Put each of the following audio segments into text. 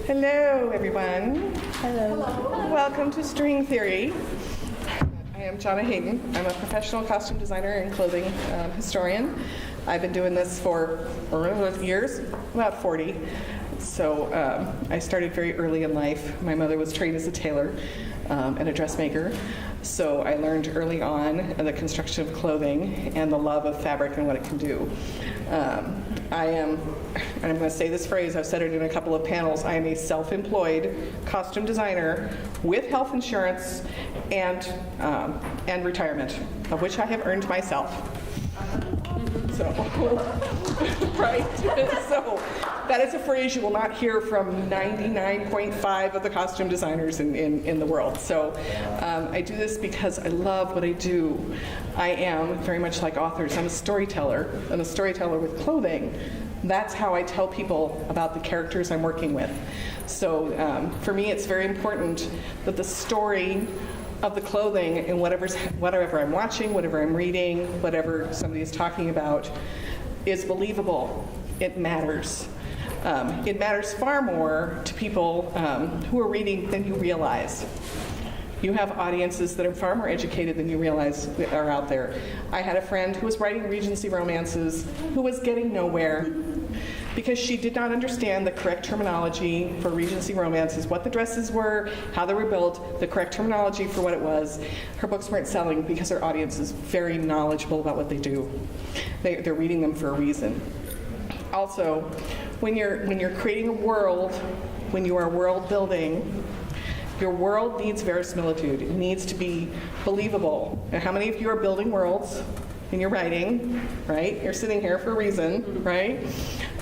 Hello, everyone. Hello. Welcome to String Theory. I am Jonna Hayden. I'm a professional costume designer and clothing historian. I've been doing this for years, about 40. So I started very early in life. My mother was trained as a tailor and a dressmaker. So I learned early on the construction of clothing and the love of fabric and what it can do. I am, and I'm going to say this phrase, I've said it in a couple of panels, I am a self-employed costume designer with health insurance and retirement, of which I have earned myself. So, right? So that is a phrase you will not hear from 99.5 of the costume designers in the world. So I do this because I love what I do. I am very much like authors. I'm a storyteller. I'm a storyteller with clothing. That's how I tell people about the characters I'm working with. So for me, it's very important that the story of the clothing and whatever I'm watching, whatever I'm reading, whatever somebody is talking about is believable. It matters. It matters far more to people who are reading than you realize. You have audiences that are far more educated than you realize are out there. I had a friend who was writing Regency romances who was getting nowhere because she did not understand the correct terminology for Regency romances, what the dresses were, how they were built, the correct terminology for what it was. Her books weren't selling because her audience is very knowledgeable about what they do. They're reading them for a reason. Also, when you're creating a world, when you are world building, your world needs verisimilitude. It needs to be believable. And how many of you are building worlds in your writing, right? You're sitting here for a reason, right?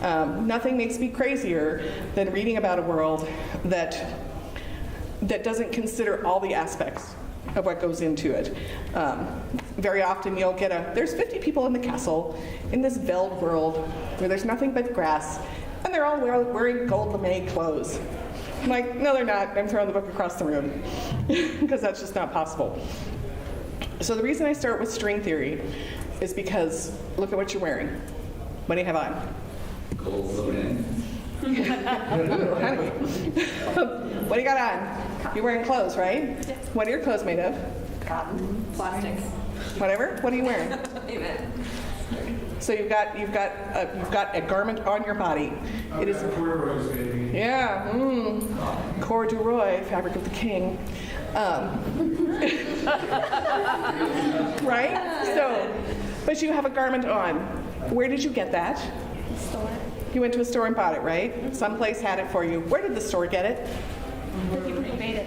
Nothing makes me crazier than reading about a world that doesn't consider all the aspects of what goes into it. Very often you'll get there's 50 people in the castle in this Veld world where there's nothing but grass, and they're all wearing gold lame clothes. I'm like, no, they're not. I'm throwing the book across the room because that's just not possible. So the reason I start with string theory is because look at what you're wearing. What do you have on? Gold loading. Ooh, honey. What do you got on? You're wearing clothes, right? Yeah. What are your clothes made of? Cotton. Plastic. Whatever. What are you wearing? Amen. So you've got a garment on your body. It is corduroys, baby. yeah, corduroy, fabric of the king. Right? So, but you have a garment on. Where did you get that? Store. You went to a store and bought it, right? Someplace had it for you. Where did the store get it? The people who made it.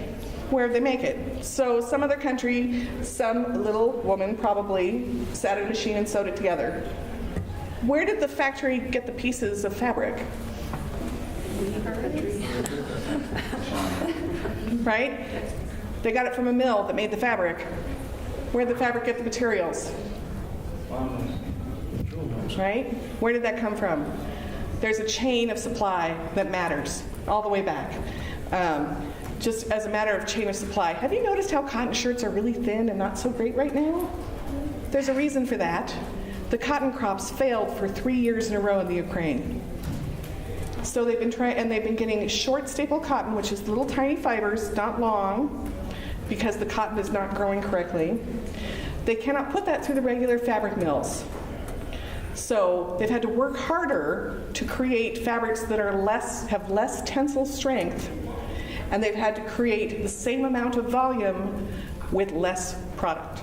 Where did they make it? So some other country, some little woman probably sat at a machine and sewed it together. Where did the factory get the pieces of fabric? Right? They got it from a mill that made the fabric. Where did the fabric get the materials? Right? Where did that come from? There's a chain of supply that matters all the way back. Just as a matter of chain of supply, have you noticed how cotton shirts are really thin and not so great right now? There's a reason for that. The cotton crops failed for 3 years in a row in the Ukraine. So they've been getting short staple cotton, which is little tiny fibers, not long, because the cotton is not growing correctly. They cannot put that through the regular fabric mills. So they've had to work harder to create fabrics that have less tensile strength, and they've had to create the same amount of volume with less product.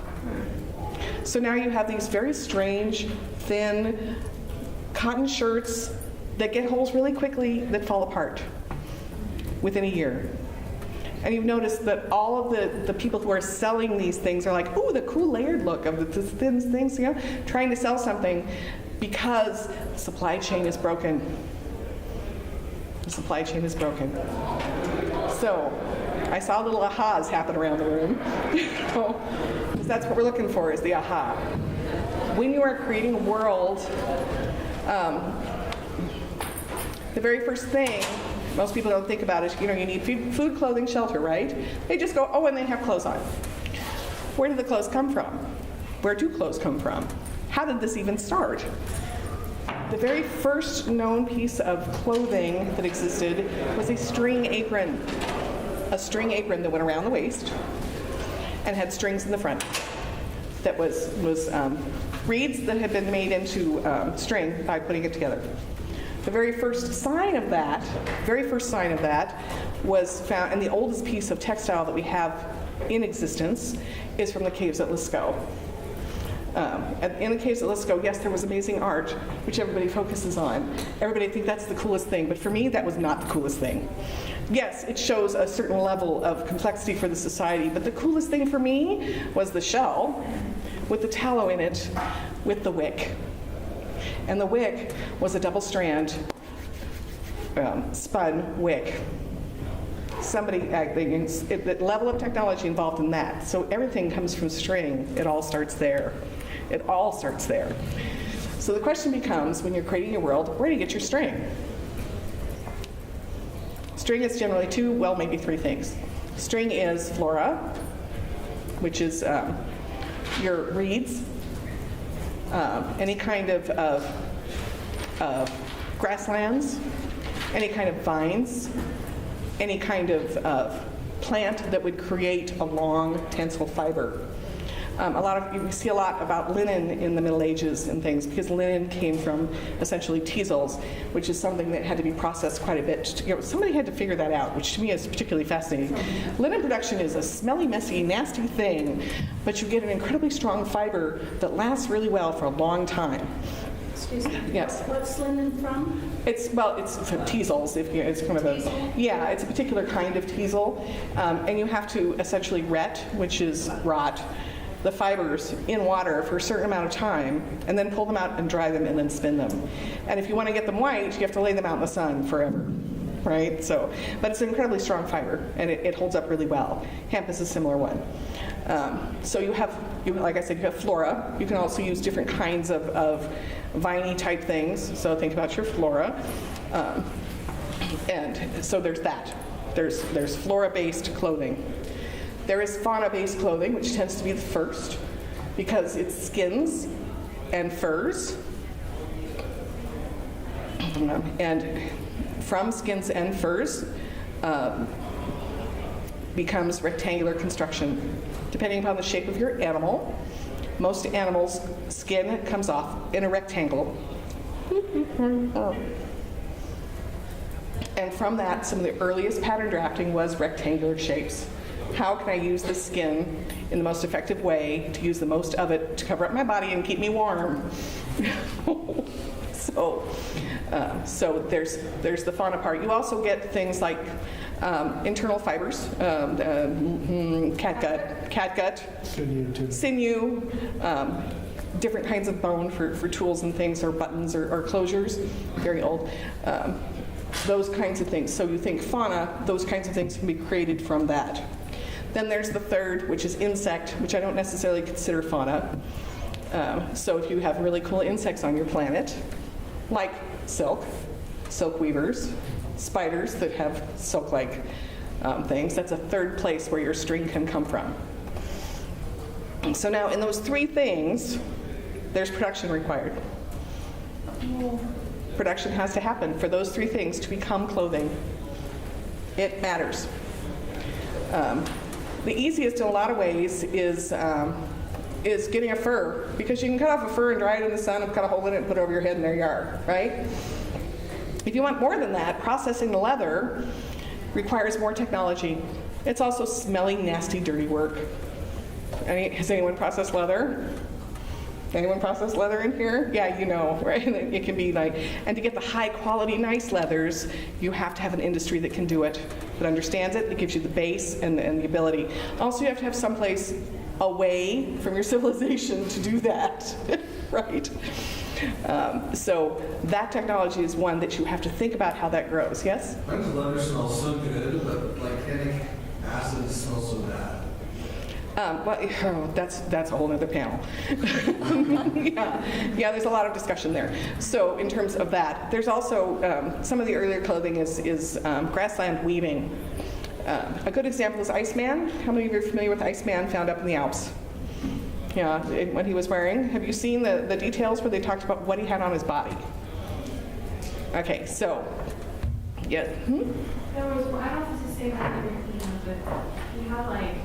So now you have these very strange, thin cotton shirts that get holes really quickly that fall apart within a year. And you've noticed that all of the people who are selling these things are like, ooh, the cool layered look of the thin things, you know, trying to sell something because the supply chain is broken. The supply chain is broken. So I saw little ahas happen around the room. Because that's what we're looking for, is the aha. When you are creating a world, the very first thing most people don't think about is, you need food, clothing, shelter, right? They just go, oh, and they have clothes on. Where did the clothes come from? Where do clothes come from? How did this even start? The very first known piece of clothing that existed was a string apron. A string apron that went around the waist and had strings in the front. That was reeds that had been made into string by putting it together. The very first sign of that was found, and the oldest piece of textile that we have in existence is from the caves at Lascaux. In the caves at Lascaux, yes, there was amazing art, which everybody focuses on. Everybody thinks that's the coolest thing, but for me, that was not the coolest thing. Yes, it shows a certain level of complexity for the society, but the coolest thing for me was the shell with the tallow in it, with the wick. And the wick was a double strand spun wick. The level of technology involved in that. So everything comes from string. It all starts there. It all starts there. So the question becomes, when you're creating your world, where do you get your string? String is generally two, well, maybe three things. String is flora, which is your reeds, any kind of grasslands, any kind of vines, any kind of plant that would create a long tensile fiber. You see a lot about linen in the Middle Ages and things, because linen came from essentially teasels, which is something that had to be processed quite a bit. Somebody had to figure that out, which to me is particularly fascinating. Linen production is a smelly, messy, nasty thing, but you get an incredibly strong fiber that lasts really well for a long time. Excuse me. Yes. What's linen from? It's from teasels. It's kind of it's a particular kind of teasel, and you have to essentially which is rot, the fibers in water for a certain amount of time, and then pull them out and dry them and then spin them. And if you want to get them white, you have to lay them out in the sun forever, right? So, but it's an incredibly strong fiber, and it holds up really well. Hemp is a similar one. So like I said, you have flora. You can also use different kinds of viney type things. So think about your flora. And so there's that. There's flora-based clothing. There is fauna-based clothing, which tends to be the first, because it's skins and furs. And from skins and furs becomes rectangular construction. Depending upon the shape of your animal, most animals' skin comes off in a rectangle. And from that, some of the earliest pattern drafting was rectangular shapes. How can I use the skin in the most effective way to use the most of it to cover up my body and keep me warm? So there's the fauna part. You also get things like internal fibers, catgut, sinew, different kinds of bone for tools and things, or buttons or closures, very old. Those kinds of things. So you think fauna, those kinds of things can be created from that. Then there's the third, which is insect, which I don't necessarily consider fauna. So if you have really cool insects on your planet, like silk weavers, spiders that have silk-like things, that's a third place where your string can come from. So now in those three things, there's production required. Production has to happen for those three things to become clothing. It matters. The easiest in a lot of ways is getting a fur, because you can cut off a fur and dry it in the sun and cut a hole in it and put it over your head and there you are, right? If you want more than that, processing the leather requires more technology. It's also smelly, nasty, dirty work. Has anyone processed leather? Anyone process leather in here? Yeah, you know, right? It can be and to get the high quality, nice leathers, you have to have an industry that can do it, that understands it, that gives you the base and the ability. Also, you have to have someplace away from your civilization to do that, right? So that technology is one that you have to think about how that grows, yes? Why does leather smell so good, but lactic acid smells so bad? That's a whole other panel. yeah, there's a lot of discussion there. So in terms of that, there's also some of the earlier clothing is grassland weaving. A good example is Iceman. How many of you are familiar with Iceman found up in the Alps? Yeah, what he was wearing. Have you seen the details where they talked about what he had on his body? Okay, so, yeah. There was, I don't know if to say that in your email, but you had like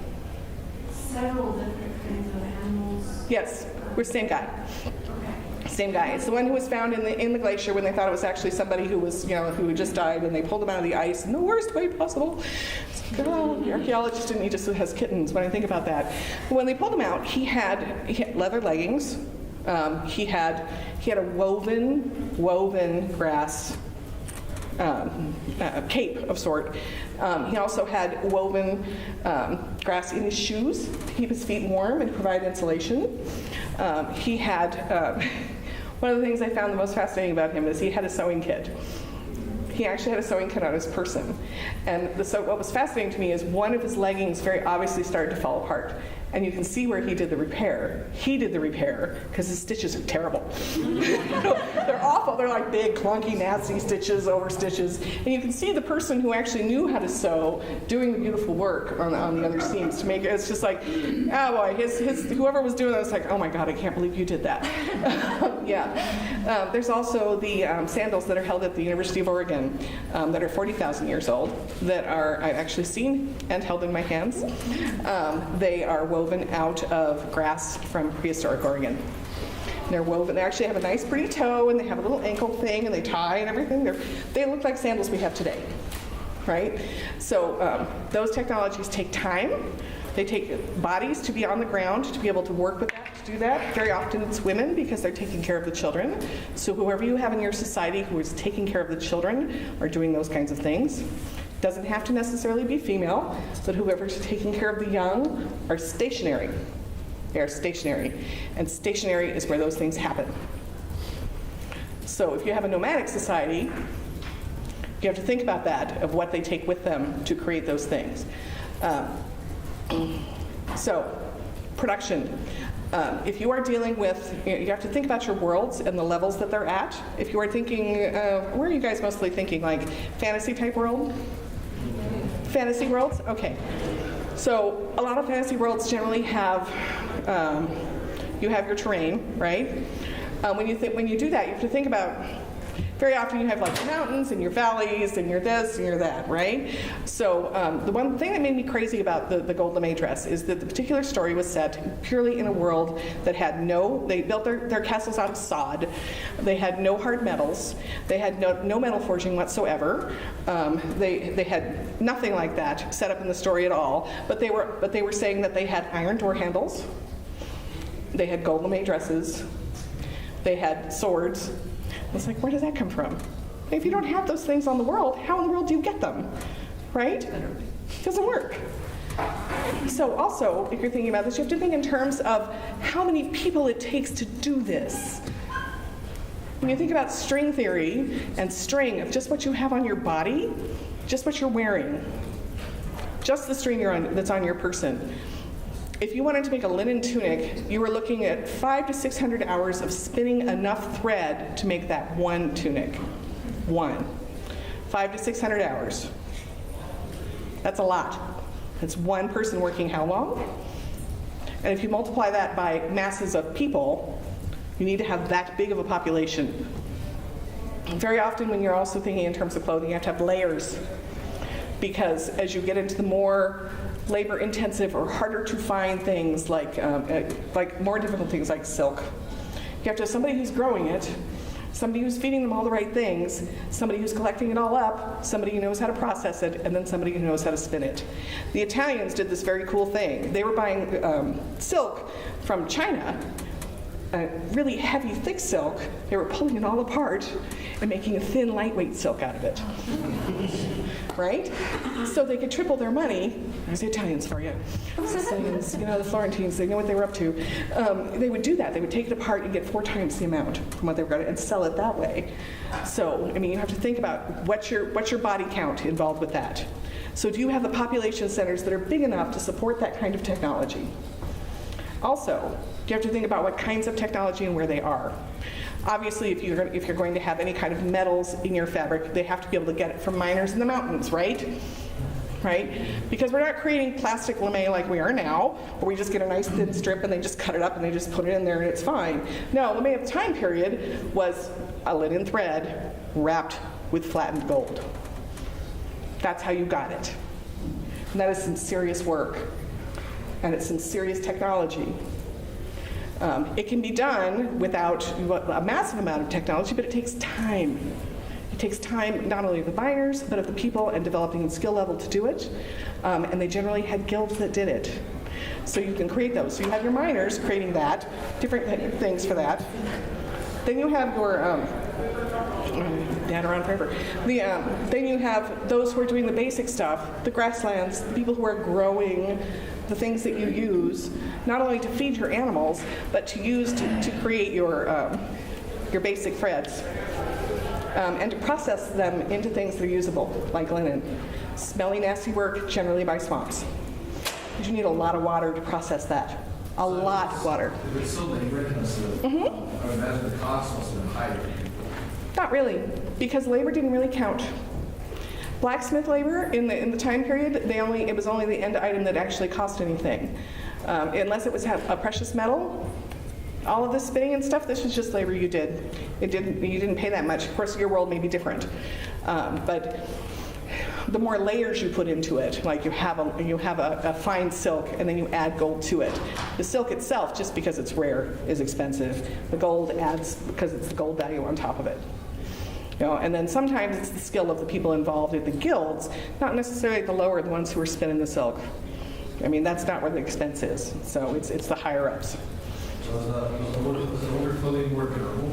several different kinds of animals. Yes, we're the same guy. Okay. Same guy. It's the one who was found in the glacier when they thought it was actually somebody who was, who had just died, and they pulled him out of the ice in the worst way possible. It's like, oh, the archaeologist didn't, he just has kittens when I think about that. But when they pulled him out, he had leather leggings. He had a woven grass cape of sort. He also had woven grass in his shoes to keep his feet warm and provide insulation. He had, one of the things I found the most fascinating about him is he had a sewing kit. He actually had a sewing kit on his person. And what was fascinating to me is one of his leggings very obviously started to fall apart. And you can see where he did the repair. He did the repair because his stitches are terrible. They're awful. They're like big, clunky, nasty stitches over stitches. And you can see the person who actually knew how to sew doing the beautiful work on the other seams to make it. It's just like, oh boy, whoever was doing that was like, oh my God, I can't believe you did that. Yeah. There's also the sandals that are held at the University of Oregon that are 40,000 years old that I've actually seen and held in my hands. They are woven out of grass from prehistoric Oregon. They're woven, they actually have a nice pretty toe, and they have a little ankle thing, and they tie and everything. They look like sandals we have today, right? So those technologies take time. They take bodies to be on the ground to be able to work with that, to do that. Very often it's women because they're taking care of the children. So whoever you have in your society who is taking care of the children are doing those kinds of things. Doesn't have to necessarily be female, but whoever's taking care of the young are stationary. They are stationary. And stationary is where those things happen. So if you have a nomadic society, you have to think about that, of what they take with them to create those things. So, production. If you are dealing with, you have to think about your worlds and the levels that they're at. If you are thinking, where are you guys mostly thinking? Like fantasy type world? Fantasy worlds? Okay. So a lot of fantasy worlds generally have, you have your terrain, right? When you do that, you have to think about, very often you have like mountains and your valleys and your this and your that, right? So the one thing that made me crazy about the Gold Lame dress is that the particular story was set purely in a world that had they built their castles out of sod. They had no hard metals. They had no metal forging whatsoever. They had nothing like that set up in the story at all. But they were saying that they had iron door handles. They had gold lame dresses. They had swords. It's like, where does that come from? If you don't have those things on the world, how in the world do you get them? Right? It doesn't work. So also, if you're thinking about this, you have to think in terms of how many people it takes to do this. When you think about string theory and string of just what you have on your body, just what you're wearing, just the string that's on your person. If you wanted to make a linen tunic, you were looking at 500 to 600 hours of spinning enough thread to make that one tunic. 500 to 600 hours. That's a lot. That's one person working how long? And if you multiply that by masses of people, you need to have that big of a population. Very often when you're also thinking in terms of clothing, you have to have layers. Because as you get into the more labor-intensive or harder to find things like more difficult things like silk. You have to have somebody who's growing it, somebody who's feeding them all the right things, somebody who's collecting it all up, somebody who knows how to process it, and then somebody who knows how to spin it. The Italians did this very cool thing. They were buying silk from China, really heavy, thick silk. They were pulling it all apart and making a thin, lightweight silk out of it. Right? So they could triple their money. There's the Italians for you. Sicilians, the Florentines, they know what they were up to. They would do that. They would take it apart and get 4 times the amount from what they were going to, and sell it that way. So, you have to think about what's your body count involved with that. So do you have the population centers that are big enough to support that kind of technology? Also, you have to think about what kinds of technology and where they are. Obviously, if you're going to have any kind of metals in your fabric, they have to be able to get it from miners in the mountains, right? right? Because we're not creating plastic lame like we are now, where we just get a nice thin strip and they just cut it up and they just put it in there and it's fine. No, lame of the time period was a linen thread wrapped with flattened gold. That's how you got it. And that is some serious work, and it's some serious technology. It can be done without a massive amount of technology, but it takes time. It takes time not only of the miners, but of the people and developing the skill level to do it. And they generally had guilds that did it. So you can create those. So you have your miners creating that, different things for that. Then you have your, dad around forever. Then you have those who are doing the basic stuff, the grasslands, the people who are growing the things that you use, not only to feed your animals, but to use to create your basic threads, and to process them into things that are usable, like linen. Smelly, nasty work, generally by swamps. You need a lot of water to process that. A lot of water. If it's so labor intensive, I would imagine the cost must have been higher. Not really, because labor didn't really count. Blacksmith labor in the time period, it was only the end item that actually cost anything, unless it was a precious metal. All of this spinning and stuff, this was just labor you did. You didn't pay that much. Of course, your world may be different, but the more layers you put into it, like you have a fine silk and then you add gold to it. The silk itself, just because it's rare, is expensive. The gold adds because it's the gold value on top of it. And then sometimes it's the skill of the people involved in the guilds, not necessarily the lower, the ones who are spinning the silk. I mean, that's not where the expense is. So it's the higher ups. So is the older clothing more durable?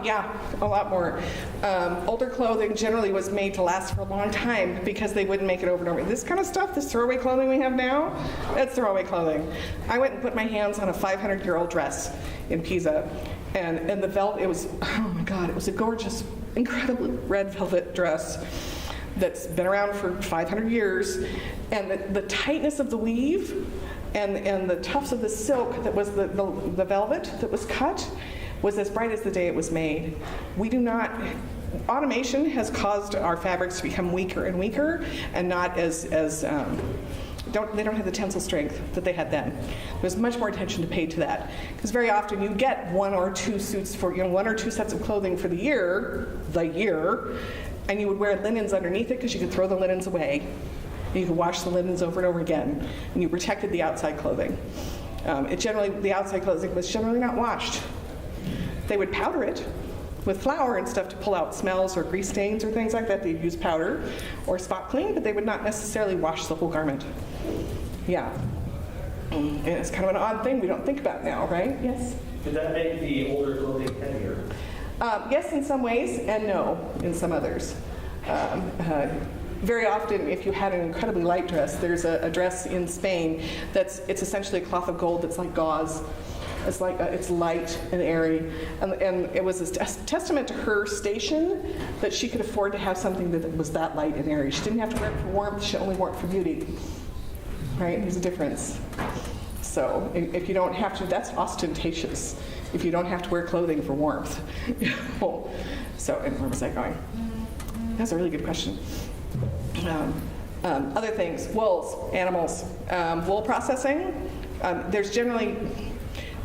Yeah, a lot more. Older clothing generally was made to last for a long time because they wouldn't make it over and over. This kind of stuff, this throwaway clothing we have now, that's throwaway clothing. I went and put my hands on a 500-year-old dress in Pisa, and the velvet, it was, oh my God, it was a gorgeous, incredibly red velvet dress that's been around for 500 years, and the tightness of the weave and the tufts of the silk that was the velvet that was cut was as bright as the day it was made. We do not, automation has caused our fabrics to become weaker and weaker, and not they don't have the tensile strength that they had then. There's much more attention to pay to that, because very often you get one or two sets of clothing for the year, and you would wear linens underneath it because you could throw the linens away. And you could wash the linens over and over again, and you protected the outside clothing. The outside clothing was generally not washed. They would powder it with flour and stuff to pull out smells or grease stains or things like that. They'd use powder or spot clean, but they would not necessarily wash the whole garment. Yeah. And it's kind of an odd thing we don't think about now, right? Yes? Did that make the older clothing heavier? Yes, in some ways, and no, in some others. Very often, if you had an incredibly light dress, there's a dress in Spain it's essentially a cloth of gold that's like gauze. It's it's light and airy, and it was a testament to her station that she could afford to have something that was that light and airy. She didn't have to wear it for warmth; she only wore it for beauty. Right? There's a difference. So if you don't have to, that's ostentatious. If you don't have to wear clothing for warmth. So, and where was I going? That's a really good question. Other things, wools, animals, wool processing. There's generally,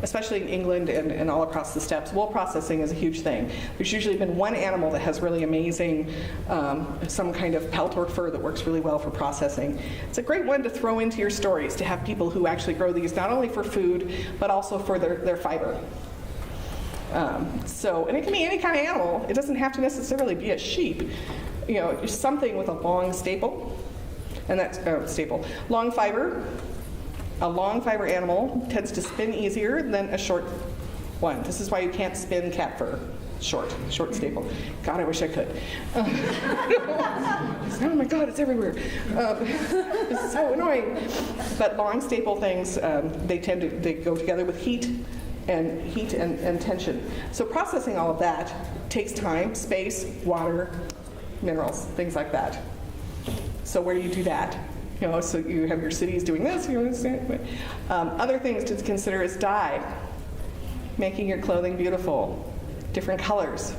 especially in England and all across the steppes, wool processing is a huge thing. There's usually been one animal that has really amazing, some kind of pelt or fur that works really well for processing. It's a great one to throw into your stories, to have people who actually grow these not only for food, but also for their fiber. And it can be any kind of animal. It doesn't have to necessarily be a sheep. Something with a long staple, and that's long fiber. A long fiber animal tends to spin easier than a short one. This is why you can't spin cat fur. Short staple. God, I wish I could. Oh my God, it's everywhere. It's so annoying. But long staple things, they go together with heat and tension. So processing all of that takes time, space, water, minerals, things like that. So where do you do that? So you have your cities doing this. Other things to consider is dye, making your clothing beautiful, different colors.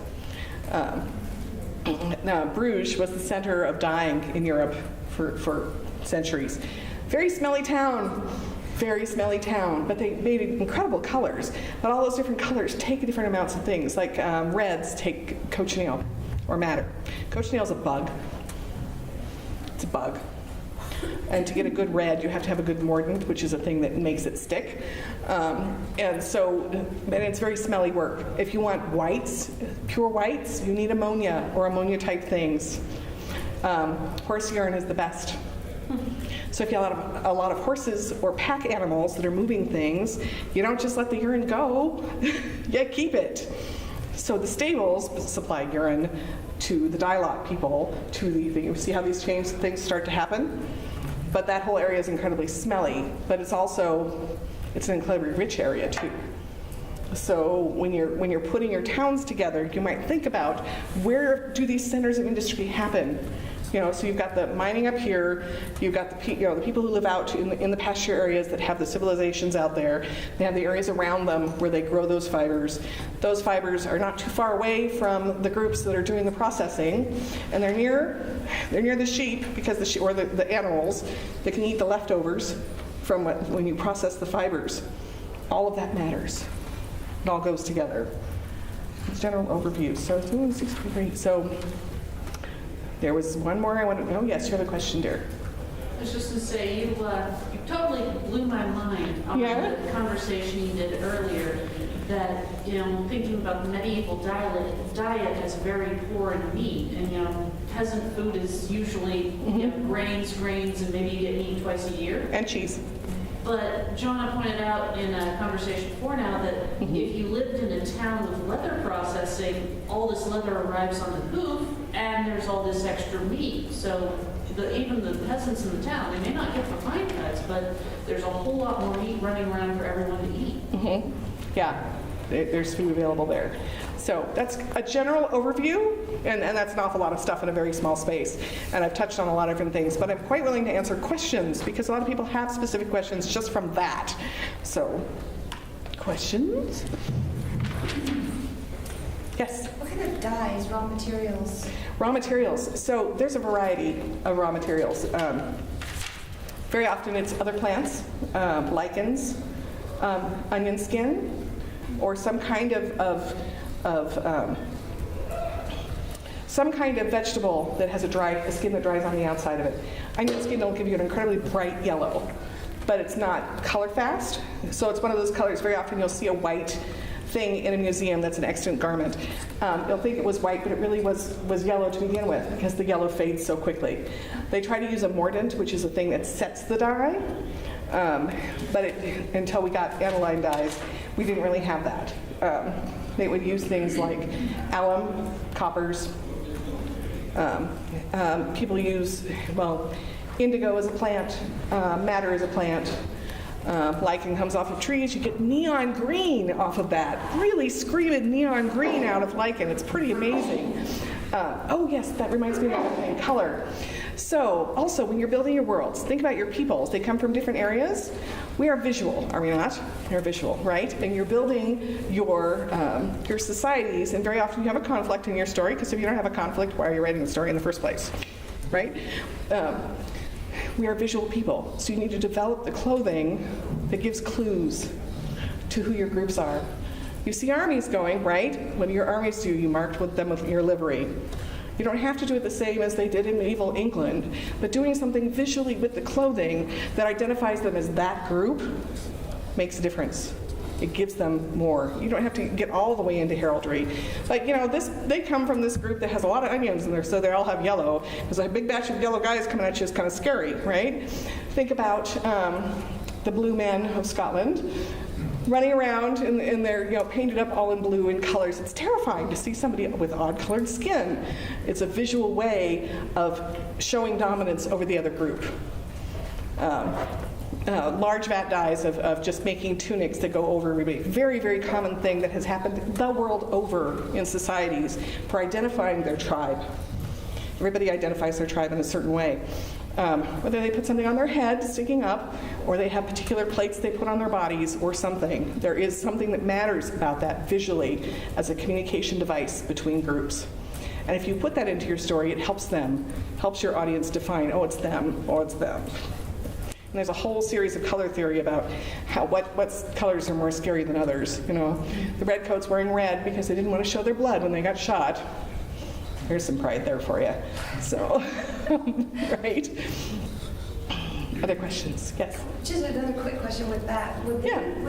Now, Bruges was the center of dyeing in Europe for centuries. Very smelly town. Very smelly town, but they made incredible colors. But all those different colors take different amounts of things. Like reds take cochineal or madder. Cochineal is a bug. It's a bug. And to get a good red, you have to have a good mordant, which is a thing that makes it stick. And it's very smelly work. If you want whites, pure whites, you need ammonia or ammonia type things. Horse urine is the best. So if you have a lot of horses or pack animals that are moving things, you don't just let the urine go, you keep it. So the stables supply urine to the dye lot people, you see how these things start to happen? But that whole area is incredibly smelly, but it's an incredibly rich area too. So when you're putting your towns together, you might think about, where do these centers of industry happen? So you've got the mining up here, you've got the people who live out in the pasture areas that have the civilizations out there. They have the areas around them where they grow those fibers. Those fibers are not too far away from the groups that are doing the processing, and they're near the sheep, because the animals that can eat the leftovers from when you process the fibers. All of that matters. It all goes together. It's general overview. So 263. So there was one more I wanted. Oh yes, you have a question, dear. I was just going to say, you totally blew my mind on the conversation you did earlier, that, thinking about the medieval diet as very poor in meat, and, peasant food is usually grains, and maybe you get meat twice a year. And cheese. But Jonna pointed out in a conversation before now that if you lived in a town with leather processing, all this leather arrives on the hoof, and there's all this extra meat. So even the peasants in the town, they may not get the fine cuts, but there's a whole lot more meat running around for everyone to eat. Yeah, there's food available there. So that's a general overview, and that's an awful lot of stuff in a very small space. And I've touched on a lot of different things, but I'm quite willing to answer questions, because a lot of people have specific questions just from that. So, questions? Yes? What kind of dyes, raw materials? Raw materials. So there's a variety of raw materials. Very often it's other plants, lichens, onion skin, or some kind of vegetable that has a skin that dries on the outside of it. Onion skin will give you an incredibly bright yellow, but it's not color fast. So it's one of those colors. Very often you'll see a white thing in a museum that's an extant garment. You'll think it was white, but it really was yellow to begin with, because the yellow fades so quickly. They try to use a mordant, which is a thing that sets the dye, but until we got aniline dyes, we didn't really have that. They would use things like alum, coppers. People use, indigo as a plant, madder as a plant. Lichen comes off of trees. You get neon green off of that. Really screaming neon green out of lichen. It's pretty amazing. Oh yes, that reminds me of another thing, color. So also when you're building your worlds, think about your peoples. They come from different areas. We are visual, are we not? We're visual, right? And you're building your societies, and very often you have a conflict in your story, because if you don't have a conflict, why are you writing the story in the first place, right? We are visual people, so you need to develop the clothing that gives clues to who your groups are. You see armies going, right? What do your armies do? You marked with them with your livery. You don't have to do it the same as they did in medieval England, but doing something visually with the clothing that identifies them as that group makes a difference. It gives them more. You don't have to get all the way into heraldry. Like, they come from this group that has a lot of onions in there, so they all have yellow. Because a big batch of yellow guys coming at you is kind of scary, right? Think about the blue men of Scotland running around in their, painted up all in blue in colors. It's terrifying to see somebody with odd-colored skin. It's a visual way of showing dominance over the other group. Large vat dyes of just making tunics that go over everybody. Very, very common thing that has happened the world over in societies for identifying their tribe. Everybody identifies their tribe in a certain way. Whether they put something on their head sticking up, or they have particular plates they put on their bodies, or something. There is something that matters about that visually as a communication device between groups. And if you put that into your story, it helps your audience define, oh, it's them, oh, it's them. And there's a whole series of color theory about what colors are more scary than others. You know, the redcoats wearing red because they didn't want to show their blood when they got shot. There's some pride there for you. So, right. Other questions? Yes. Just another quick question with that. Would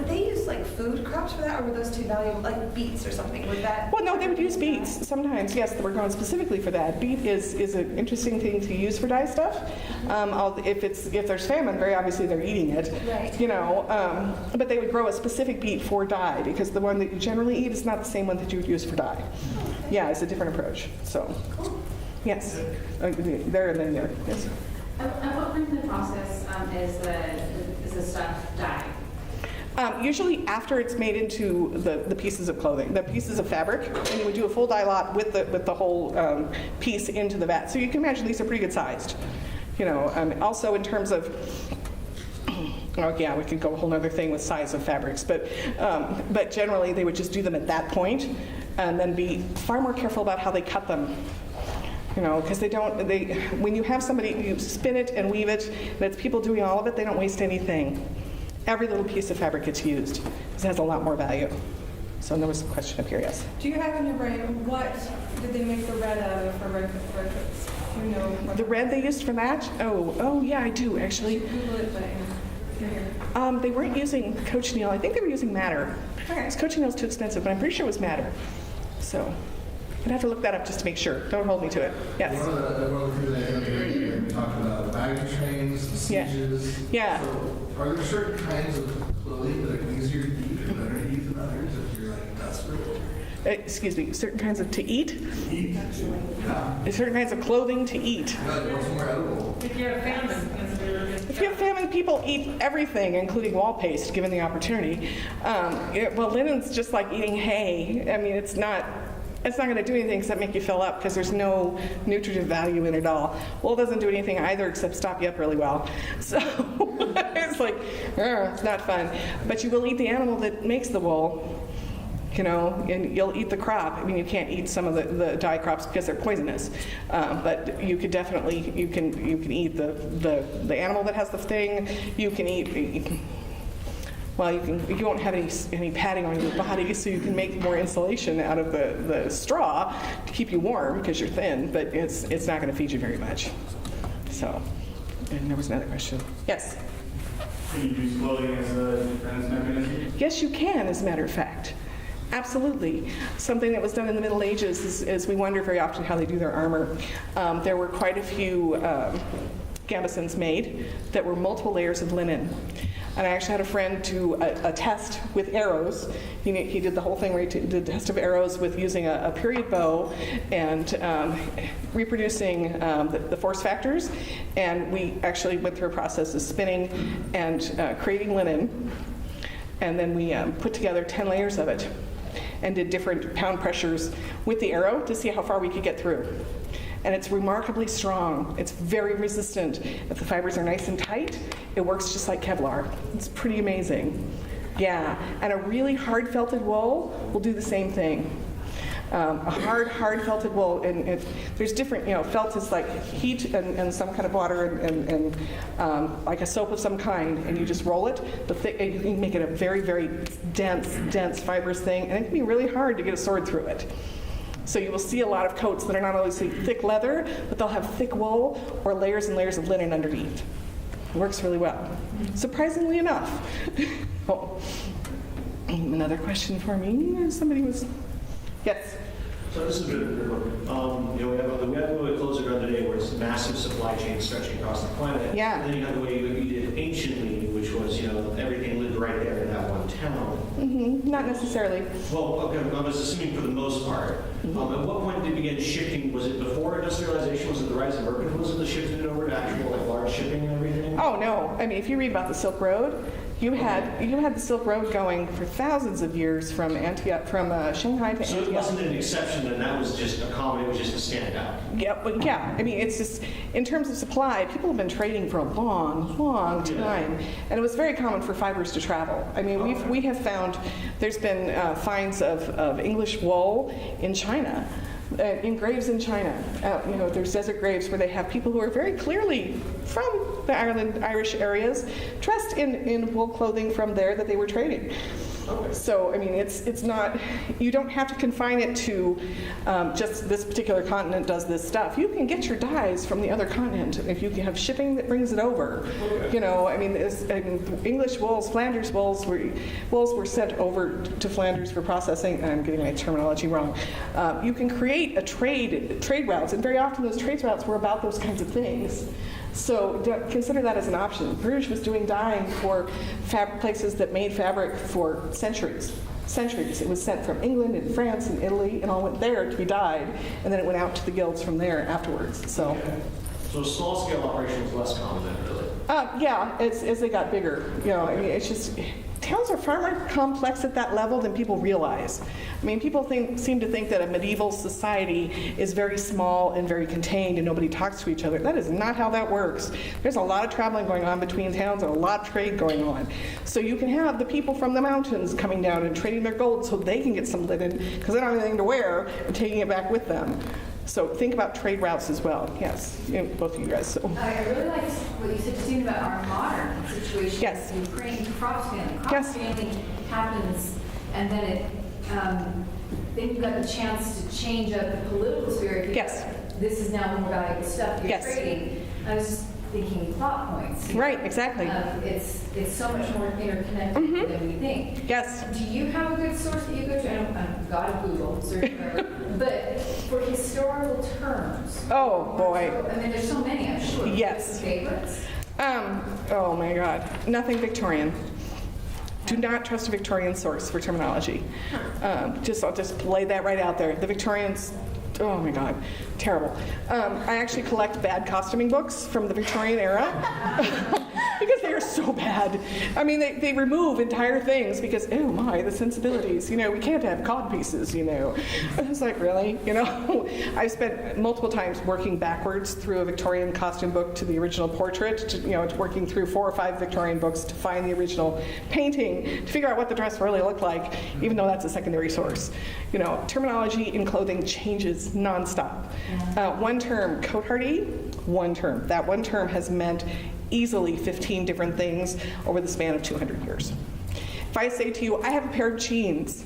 they use like food crops for that, or were those too valuable, like beets or something? Would that? Well, no, they would use beets sometimes. Yes, they were grown specifically for that. Beet is an interesting thing to use for dye stuff. If there's famine, very obviously they're eating it. Right. You know, but they would grow a specific beet for dye because the one that you generally eat is not the same one that you would use for dye. Yeah, it's a different approach. So, yes, there and then there. Yes. At what point in the process is the stuff dyed? Usually after it's made into the pieces of clothing, the pieces of fabric, and you would do a full dye lot with the whole piece into the vat. So you can imagine these are pretty good sized. You know, also in terms of, oh yeah, we could go a whole other thing with size of fabrics, but generally they would just do them at that point, and then be far more careful about how they cut them. You know, because when you have somebody, you spin it and weave it, and it's people doing all of it, they don't waste anything. Every little piece of fabric gets used, because it has a lot more value. So there was a question up here, yes? Do you have in your brain, what did they make the red out of for redcoats? Do you know? What The red they used for that? Oh yeah, I do, actually. Google it, but here. They weren't using cochineal. I think they were using madder. Okay. Cochineal's too expensive, but I'm pretty sure it was madder. So I'd have to look that up just to make sure. Don't hold me to it. Yes? One of the things I know here, we talked about wagon trains, the Yeah. sieges. Yeah. So are there certain kinds of clothing that are easier to eat or better to eat than others if you're like desperate? Excuse me, certain kinds of to eat? Eat. Yeah. Certain kinds of clothing to eat. What's more edible? If you have famine, that's really good. If you have famine, people eat everything, including wall paste, given the opportunity. Well, linen's just like eating hay. I mean, it's not going to do anything except make you fill up because there's no nutritive value in it at all. Wool doesn't do anything either except stop you up really well. So it's like, it's not fun. But you will eat the animal that makes the wool. You know, and you'll eat the crop. I mean, you can't eat some of the dye crops because they're poisonous, but you could definitely you can eat the animal that has the thing. You can eat. Well, you won't have any padding on your body, so you can make more insulation out of the straw to keep you warm because you're thin. But it's not going to feed you very much. So, and there was another question. Yes. Can you use clothing as a defense mechanism? Yes, you can. As a matter of fact. Absolutely. Something that was done in the Middle Ages is we wonder very often how they do their armor. There were quite a few gambesons made that were multiple layers of linen. And I actually had a friend do a test with arrows. He did the whole thing where he did a test of arrows with using a period bow and reproducing the force factors. And we actually went through a process of spinning and creating linen. And then we put together 10 layers of it and did different pound pressures with the arrow to see how far we could get through. And it's remarkably strong. It's very resistant. If the fibers are nice and tight, it works just like Kevlar. It's pretty amazing. Yeah, and a really hard felted wool will do the same thing. A hard felted wool, and there's different, felt is like heat and some kind of water and like a soap of some kind, and you just roll it. And you can make it a very, very dense fibrous thing, and it can be really hard to get a sword through it. So you will see a lot of coats that are not only thick leather, but they'll have thick wool or layers and layers of linen underneath. It works really well, surprisingly enough. Oh. Another question for me? Somebody was, yes. So this is a good one. We have the way we close it around today, where it's a massive supply chain stretching across the planet. Yeah. And then you have the way you did anciently, which was everything lived right there in that one town. Mm-hmm. Not necessarily. Well, okay, I was assuming for the most part. Mm-hmm. At what point did they begin shifting? Was it before industrialization? Was it the rise of mercantilism that shifted it over to actual large shipping and everything? Oh no! I mean, if you read about the Silk Road, you had the Silk Road going for thousands of years from Shanghai to Antioch. So it wasn't an exception, and that was just a common. It was just a standout. Yeah. I mean, it's just in terms of supply, people have been trading for a long time, and it was very common for fibers to travel. I mean, we have found there's been finds of English wool in China In graves in China, there's desert graves where they have people who are very clearly from the Irish areas, dressed in wool clothing from there that they were trading. So, I mean, it's not, you don't have to confine it to just this particular continent does this stuff. You can get your dyes from the other continent if you have shipping that brings it over. English wools, Flanders wools were sent over to Flanders for processing. I'm getting my terminology wrong. You can create a trade routes, and very often those trade routes were about those kinds of things. So consider that as an option. Bruges was doing dyeing for places that made fabric for centuries. It was sent from England and France and Italy and all went there to be dyed, and then it went out to the guilds from there afterwards. So small scale operation was less common then, really? Yeah, as they got bigger. It's just, towns are far more complex at that level than people realize. I mean, people seem to think that a medieval society is very small and very contained and nobody talks to each other. That is not how that works. There's a lot of traveling going on between towns and a lot of trade going on. So you can have the people from the mountains coming down and trading their gold so they can get some linen because they don't have anything to wear and taking it back with them. So think about trade routes as well. Yes, both of you guys. So. I really liked what you said, Justine, about our modern situation. Yes. In Ukraine, crops family. Crops Yes. family happens, and then then you've got the chance to change up the political sphere. Yes. This is now more valuable stuff you're Yes. trading. I was just thinking plot points. Right, exactly. It's so much more interconnected than we think. Yes. Do you have a good source that you go to? I've got to Google, search whatever. But for historical terms. Oh, boy. I mean, there's so many, I'm sure. Yes. Favorites? Oh my God. Nothing Victorian. Do not trust a Victorian source for terminology. I'll just lay that right out there. The Victorians, oh my God, terrible. I actually collect bad costuming books from the Victorian era because they are so bad. I mean, they remove entire things because, oh my, the sensibilities. We can't have cod pieces. I was like, really? I spent multiple times working backwards through a Victorian costume book to the original portrait, to working through 4 or 5 Victorian books to find the original painting, to figure out what the dress really looked like, even though that's a secondary source. Terminology in clothing changes nonstop. One term, cotehardy, one term. That one term has meant easily 15 different things over the span of 200 years. If I say to you, I have a pair of jeans,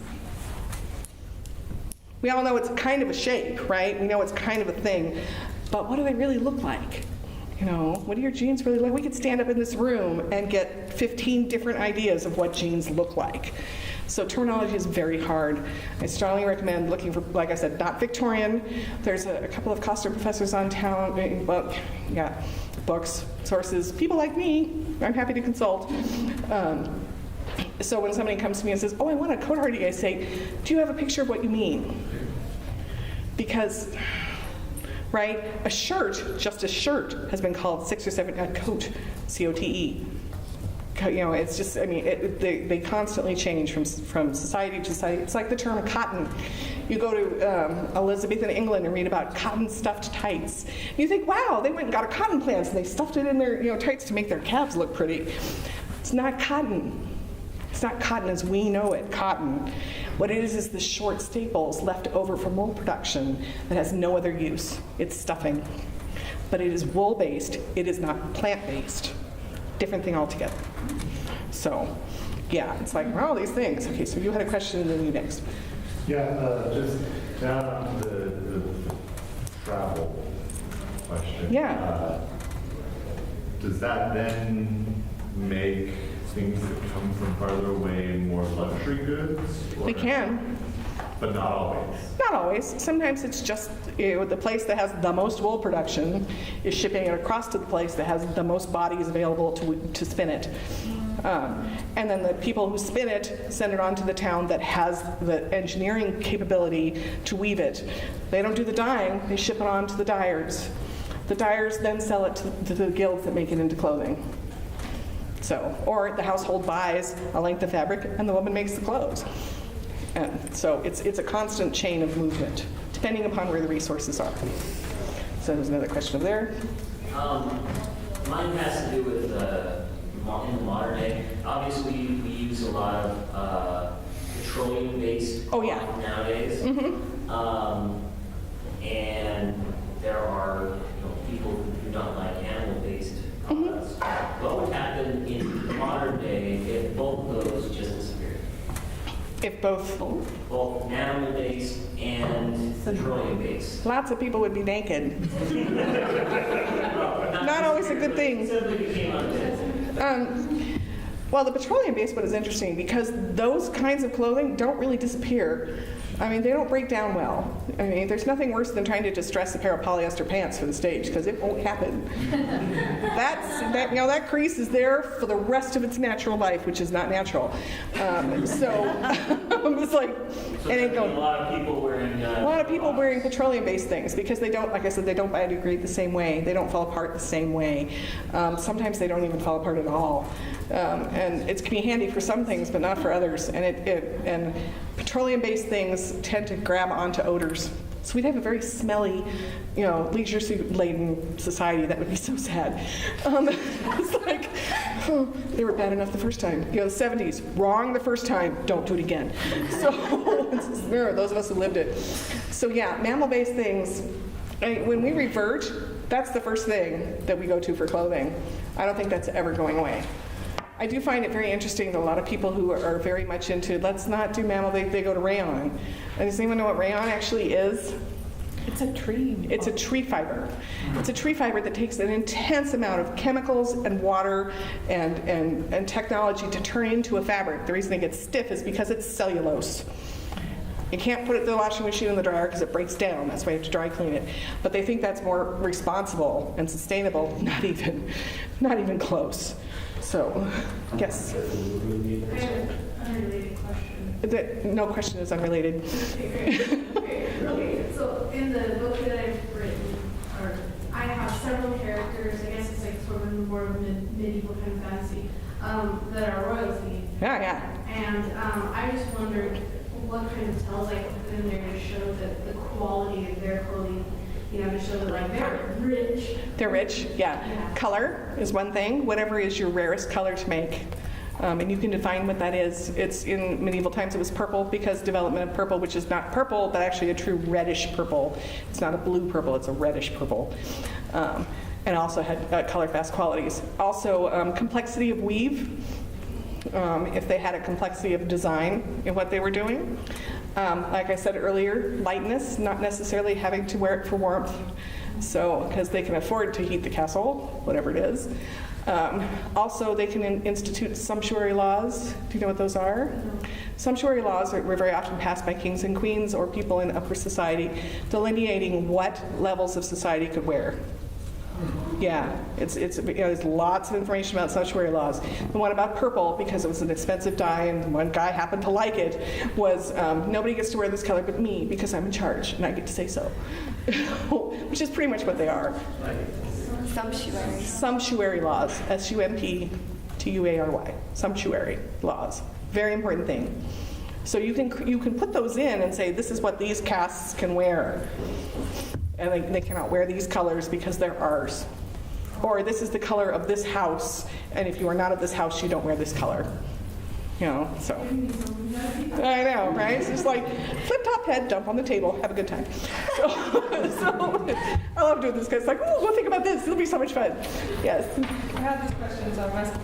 we all know it's kind of a shape, right? We know it's kind of a thing, but what do they really look like? What do your jeans really look like? We could stand up in this room and get 15 different ideas of what jeans look like. So terminology is very hard. I strongly recommend looking for, like I said, not Victorian. There's a couple of costume professors on town, books, sources, people like me. I'm happy to consult. So when somebody comes to me and says, oh, I want a cotehardy, I say, do you have a picture of what you mean? Because, right, a shirt, just a shirt, has been called 6 or 7, a coat, C-O-T-E. It's just, they constantly change from society to society. It's like the term cotton. You go to Elizabethan England and read about cotton stuffed tights. You think, wow, they went and got a cotton plant and they stuffed it in their tights to make their calves look pretty. It's not cotton. It's not cotton as we know it, cotton. What it is the short staples left over from wool production that has no other use. It's stuffing. But it is wool-based. It is not plant-based. Different thing altogether. So, yeah, it's like, all these things. Okay, so you had a question and then you next. Yeah, just down on the travel question. Yeah. Does that then make things that come from farther away more luxury goods? They can. But not always. Not always. Sometimes it's just the place that has the most wool production is shipping it across to the place that has the most bodies available to spin it. And then the people who spin it send it on to the town that has the engineering capability to weave it. They don't do the dyeing, they ship it on to the dyers. The dyers then sell it to the guilds that make it into clothing. So, or the household buys a length of fabric and the woman makes the clothes. And so it's a constant chain of movement, depending upon where the resources are. So there's another question over there. Mine has to do with in the modern day. Obviously, we use a lot of petroleum-based Oh, yeah. nowadays. Mm-hmm. and there are people who do not like animal-based products. What would happen in the modern day if both of those just disappeared? If both, Both animal-based and petroleum-based. lots of people would be naked. Not always a good thing. Simply became unfit. Well, the petroleum-based one is interesting because those kinds of clothing don't really disappear. I mean, they don't break down well. I mean, there's nothing worse than trying to distress a pair of polyester pants for the stage because it won't happen. That crease is there for the rest of its natural life, which is not natural. So it's like, So it ain't going. a lot of people wearing. A lot of people wearing petroleum-based things because they don't, like I said, they don't biodegrade the same way. They don't fall apart the same way. Sometimes they don't even fall apart at all. And it can be handy for some things, but not for others. And petroleum-based things tend to grab onto odors. So we'd have a very smelly, leisure suit-laden society. That would be so sad. It's like, they were bad enough the first time. The 70s, wrong the first time, don't do it again. So, those of us who lived it. So yeah, mammal-based things, when we revert, that's the first thing that we go to for clothing. I don't think that's ever going away. I do find it very interesting that a lot of people who are very much into, let's not do mammal, they go to rayon. And does anyone know what rayon actually is? It's a tree. It's a tree fiber. It's a tree fiber that takes an intense amount of chemicals and water and technology to turn into a fabric. The reason it gets stiff is because it's cellulose. You can't put it in the washing machine in the dryer because it breaks down. That's why you have to dry clean it. But they think that's more responsible and sustainable. Not even close. So, yes. I have an unrelated question. No question is unrelated. Okay. So in the book that I've written, I have several characters. I guess it's like sort of more of medieval kind of fantasy that are royalty. Yeah. And I just wondered what kind of tells I could put in there to show that the quality of their clothing, to show that like they're rich. They're rich, yeah. Color is one thing. Whatever is your rarest color to make. And you can define what that is. It's in medieval times it was purple because development of purple, which is not purple, but actually a true reddish purple. It's not a blue purple, it's a reddish purple. And also had color-fast qualities. Also, complexity of weave. If they had a complexity of design in what they were doing. Like I said earlier, lightness, not necessarily having to wear it for warmth. So, because they can afford to heat the castle, whatever it is. Also, they can institute sumptuary laws. Do you know what those are? Sumptuary laws were very often passed by kings and queens or people in upper society, delineating what levels of society could wear. Yeah, there's lots of information about sumptuary laws. The one about purple, because it was an expensive dye and one guy happened to like it, was nobody gets to wear this color but me because I'm in charge and I get to say so. Which is pretty much what they are. Sumptuary. Sumptuary laws, sumptuary, sumptuary laws. Very important thing. So you can put those in and say this is what these castes can wear. And they cannot wear these colors because they're ours. Or this is the color of this house, and if you are not of this house, you don't wear this color. So. I know, right? It's just like flip top head, dump on the table, have a good time. So I love doing this because it's like, oh, go think about this. It'll be so much fun. Yes. I had this question, so I'm asking.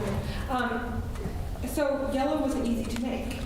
So yellow wasn't easy to make.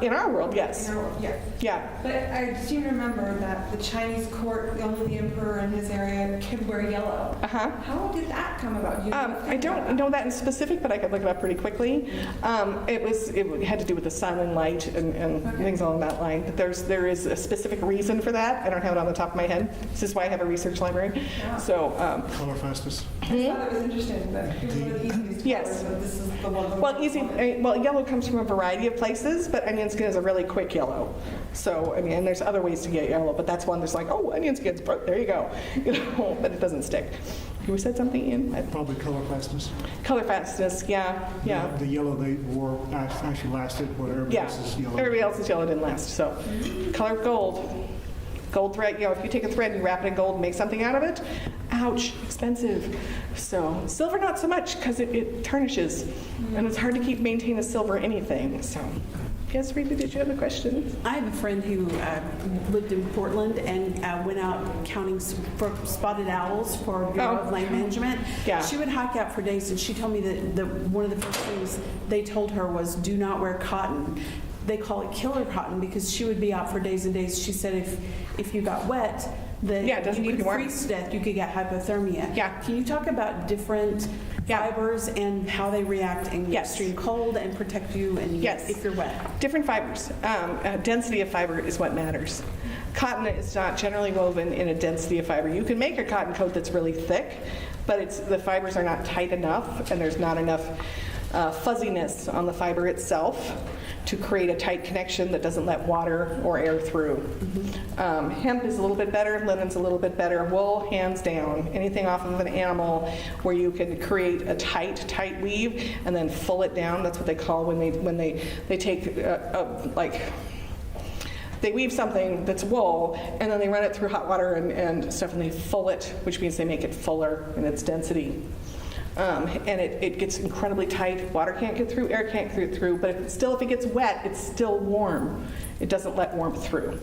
In our world, yes. In our world, yeah. Yeah. But I seem to remember that the Chinese court, only the emperor in his area could wear yellow. Uh-huh. How did that come about? I don't know that in specific, but I could look it up pretty quickly. It had to do with the sun and light and things along that line. But there is a specific reason for that. I don't have it on the top of my head. This is why I have a research library. Yeah. So. Color fastness. I thought it was interesting that it was one of the easiest Yes. colors, but this is the one. Well, yellow comes from a variety of places, but onion skin is a really quick yellow. So, and there's other ways to get yellow, but that's one that's like, oh, onion skin's, there you go. But it doesn't stick. You said something, Ian? Probably color fastness. Color fastness, yeah. The yellow they wore actually lasted, what everybody else's yellow. Everybody else's yellow didn't last. So, color of gold. Gold thread, if you take a thread and you wrap it in gold and make something out of it, ouch, expensive. So, silver not so much because it tarnishes. And it's hard to maintain a silver anything. So, Yes, Rita, did you have a question? I have a friend who lived in Portland and went out counting for spotted owls for Bureau of Land Management. Yeah. She would hike out for days, and she told me that one of the first things they told her was do not wear cotton. They call it killer cotton because she would be out for days and days. She said if you got wet, it doesn't you keep could you warm. freeze to death. You could get hypothermia. Yeah. Can you talk about different fibers and how they react in extreme cold and protect you and if you're wet? Different fibers. Density of fiber is what matters. Cotton is not generally woven in a density of fiber. You can make a cotton coat that's really thick, but the fibers are not tight enough, and there's not enough fuzziness on the fiber itself to create a tight connection that doesn't let water or air through. Hemp is a little bit better, linen's a little bit better, wool, hands down. Anything off of an animal where you can create a tight weave and then full it down. That's what they call when they take they weave something that's wool and then they run it through hot water and stuff and they full it, which means they make it fuller in its density. And it gets incredibly tight. Water can't get through, air can't get through, but if it gets wet, it's still warm. It doesn't let warmth through.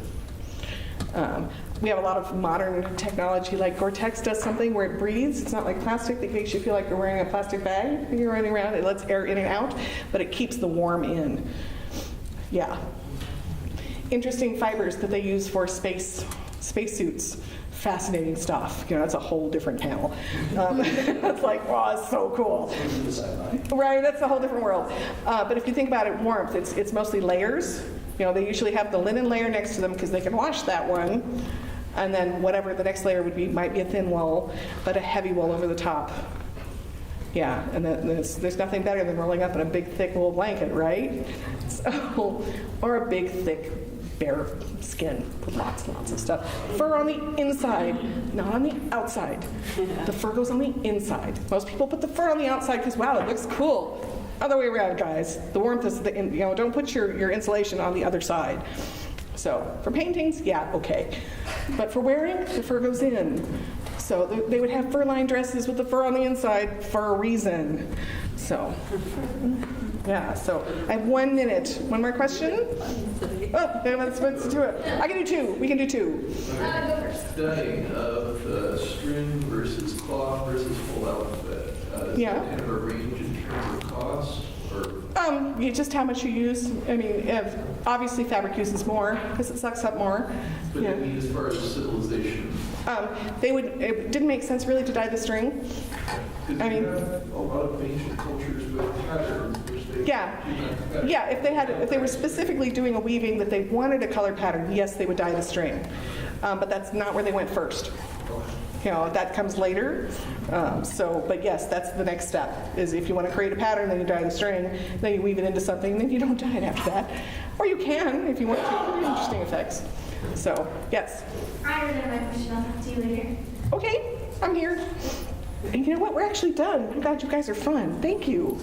We have a lot of modern technology, like Gore-Tex does something where it breathes. It's not like plastic that makes you feel like you're wearing a plastic bag when you're running around. It lets air in and out, but it keeps the warm in. Yeah. Interesting fibers that they use for spacesuits. Fascinating stuff. That's a whole different panel. That's like, wow, it's so cool. Right, that's a whole different world. But if you think about it, warmth, it's mostly layers. They usually have the linen layer next to them because they can wash that one. And then whatever the next layer would be, might be a thin wool, but a heavy wool over the top. Yeah, and then there's nothing better than rolling up in a big, thick wool blanket, right? So, or a big, thick bare skin with lots and lots of stuff. Fur on the inside, not on the outside. The fur goes on the inside. Most people put the fur on the outside because, wow, it looks cool. Other way around, guys. The warmth is don't put your insulation on the other side. So for paintings, yeah, okay. But for wearing, the fur goes in. So they would have fur-lined dresses with the fur on the inside for a reason. So, yeah, so I have 1 minute. One more question? Oh, let's do it. I can do two. We can do two. Go first. Dyeing of string versus cloth versus full outfit. Is there kind of a range in terms of cost? Just how much you use. I mean, obviously fabric uses more because it sucks up more. But I mean, as far as civilization. It didn't make sense really to dye the string. I mean, a lot of ancient cultures with patterns, which they if they were specifically doing a weaving that they wanted a color pattern, yes, they would dye the string. But that's not where they went first. That comes later. But yes, that's the next step, is if you want to create a pattern, then you dye the string, then you weave it into something, then you don't dye it after that. Or you can, if you want to. Pretty interesting effects. So, yes. I already have my question. I'll talk to you later. Okay, I'm here. And you know what? We're actually done. I'm glad you guys are fun. Thank you.